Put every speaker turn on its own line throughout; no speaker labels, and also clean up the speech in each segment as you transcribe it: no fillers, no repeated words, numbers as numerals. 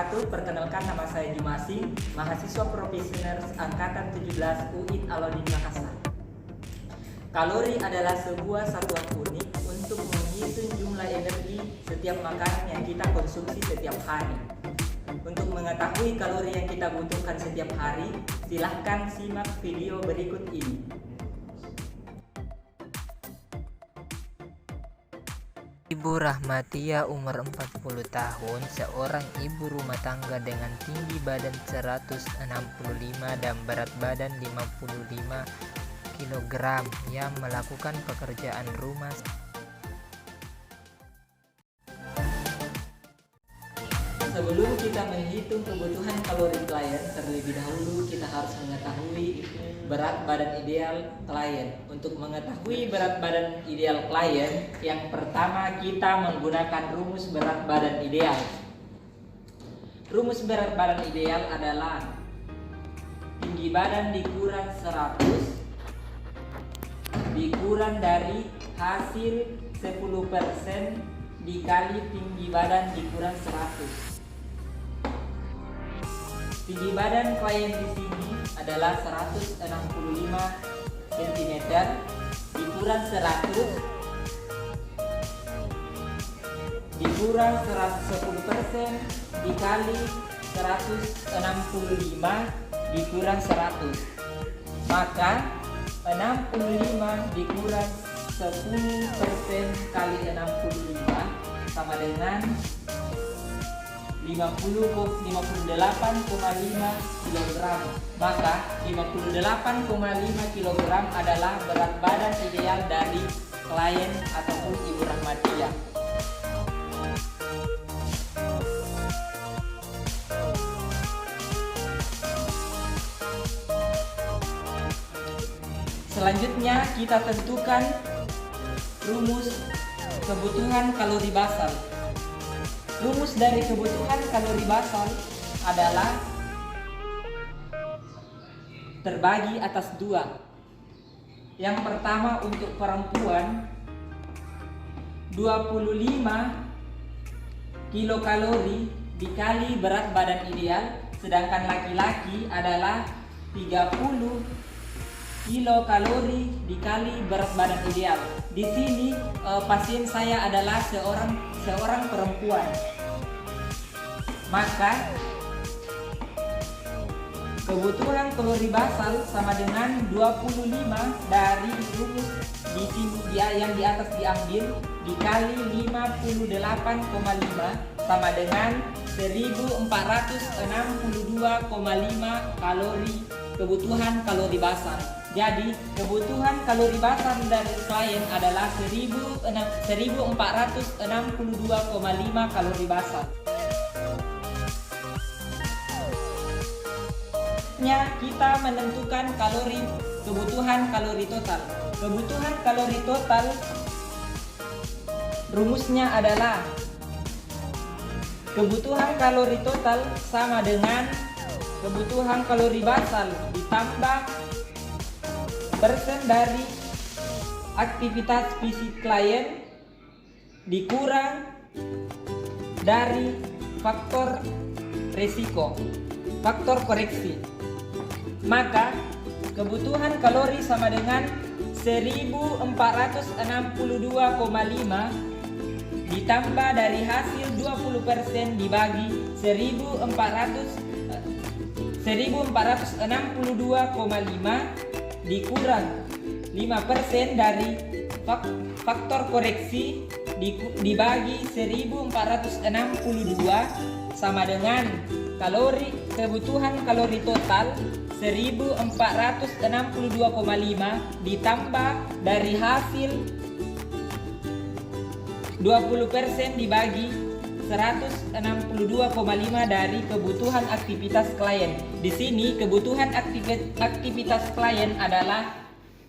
wabarakatuh. Perkenalkan, nama saya Jumasi, mahasiswa Profesioners Angkatan 17 UIN Alauddin Makassar. Kalori adalah sebuah satuan unik untuk menghitung jumlah energi setiap makanan yang kita konsumsi setiap hari. Untuk mengetahui kalori yang kita butuhkan setiap hari, silahkan simak video berikut ini.
Ibu Rahmatia, umur 40 tahun, seorang ibu rumah tangga dengan tinggi badan 165 dan berat badan 55 kg yang melakukan pekerjaan rumah.
Sebelum kita menghitung kebutuhan kalori klien, terlebih dahulu kita harus mengetahui berat badan ideal klien. Untuk mengetahui berat badan ideal klien, yang pertama kita menggunakan rumus berat badan ideal. Rumus berat badan ideal adalah tinggi badan dikurang 100 dikurang dari hasil 10% dikali tinggi badan dikurang 100. Tinggi badan klien di sini adalah 165 cm dikurang 100 dikurang 10% dikali 165 dikurang 100. Maka 65 dikurang 10% kali 65 sama dengan 58,5 kg. Maka 58,5 kg adalah berat badan ideal dari klien ataupun Ibu Rahmatia. Selanjutnya kita tentukan rumus kebutuhan kalori basal. Rumus dari kebutuhan kalori basal adalah terbagi atas dua. Yang pertama untuk perempuan 25 kilokalori dikali berat badan ideal, sedangkan laki-laki adalah 30 kilokalori dikali berat badan ideal. Di sini pasien saya adalah seorang perempuan. Maka kebutuhan kalori basal sama dengan 25 dari rumus di sini yang di atas diambil dikali 58,5 sama dengan 1462,5 kalori kebutuhan kalori basal. Jadi kebutuhan kalori basal dari klien adalah 1462,5 kalori basal. Kita menentukan kebutuhan kalori total. Kebutuhan kalori total rumusnya adalah kebutuhan kalori total sama dengan kebutuhan kalori basal ditambah persen dari aktivitas fisik klien dikurang dari faktor resiko, faktor koreksi. Maka kebutuhan kalori sama dengan 1462,5 ditambah dari hasil 20% dibagi 1462,5 dikurang 5% dari faktor koreksi dibagi 1462 sama dengan kebutuhan kalori total 1462,5 ditambah dari hasil 20% dibagi 162,5 dari kebutuhan aktivitas klien. Di sini kebutuhan aktivitas klien adalah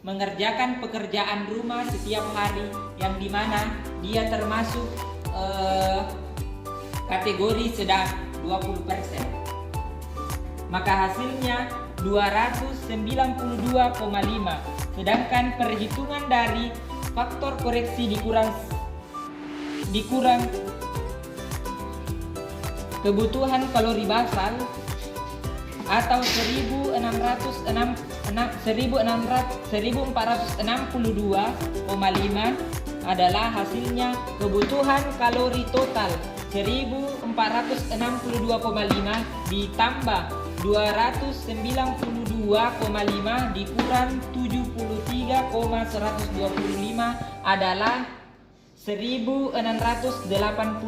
mengerjakan pekerjaan rumah setiap hari, yang dimana dia termasuk kategori sedang 20%. Maka hasilnya 292,5. Sedangkan perhitungan dari faktor koreksi dikurang kebutuhan kalori basal atau 1462,5 adalah hasilnya kebutuhan kalori total 1462,5 ditambah 292,5 dikurang 73,125 adalah 1681,8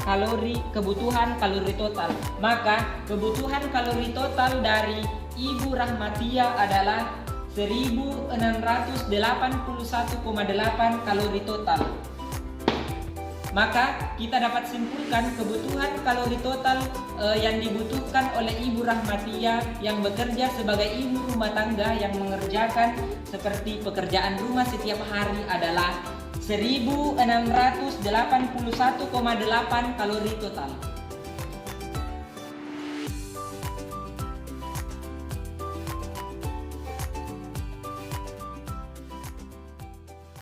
kalori kebutuhan kalori total. Maka kebutuhan kalori total dari Ibu Rahmatia adalah 1681,8 kalori total. Maka kita dapat simpulkan kebutuhan kalori total yang dibutuhkan oleh Ibu Rahmatia yang bekerja sebagai ibu rumah tangga yang mengerjakan seperti pekerjaan rumah setiap hari adalah 1681,8 kalori total.